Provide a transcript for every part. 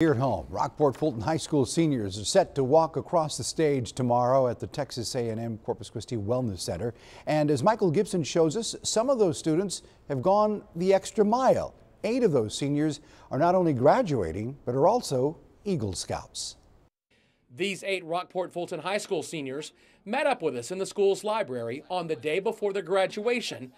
Here at home, Rockport-Fulton High School seniors are set to walk across the stage tomorrow at the Texas A&M Corpus Christi Wellness Center. And as Michael Gibson shows us, some of those students have gone the extra mile. 8 of those seniors are not only graduating, but are also Eagle Scouts. These 8 Rockport-Fulton High School seniors met up with us in the school's library on the day before their graduation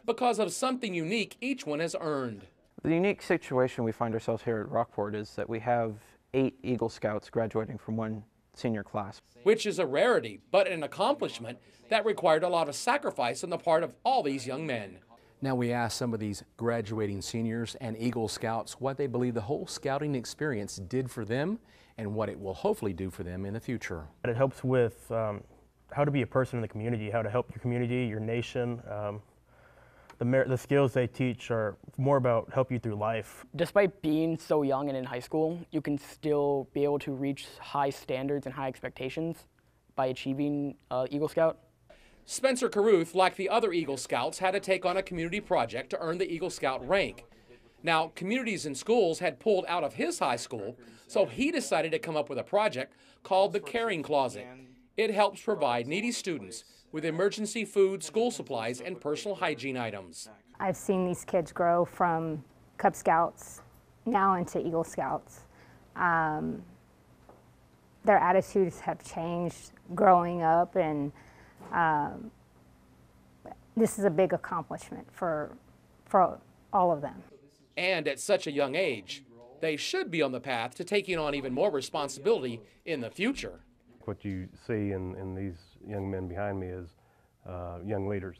because of something unique each one has earned. The unique situation we find ourselves here at Rockport is that we have 8 Eagle Scouts graduating from one senior class. Which is a rarity, but an accomplishment that required a lot of sacrifice on the part of all these young men. Now we asked some of these graduating seniors and Eagle Scouts what they believe the whole scouting experience did for them and what it will hopefully do for them in the future. It helps with how to be a person in the community, how to help your community, your nation. The skills they teach are more about help you through life. Despite being so young and in high school, you can still be able to reach high standards and high expectations by achieving Eagle Scout. Spencer Caruth, like the other Eagle Scouts, had to take on a community project to earn the Eagle Scout rank. Now, communities and schools had pulled out of his high school, so he decided to come up with a project called the Caring Closet. It helps provide needy students with emergency food, school supplies, and personal hygiene items. I've seen these kids grow from Cub Scouts now into Eagle Scouts. Their attitudes have changed growing up, and this is a big accomplishment for all of them. And at such a young age, they should be on the path to taking on even more responsibility in the future. What you see in these young men behind me is young leaders,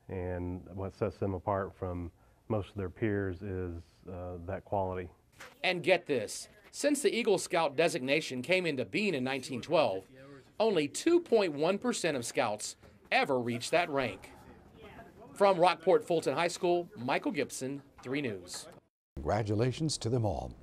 and what sets them apart from most of their peers is that quality. And get this, since the Eagle Scout designation came into being in 1912, only 2.1% of Scouts ever reached that rank. From Rockport-Fulton High School, Michael Gibson, 3 News. Congratulations to them all.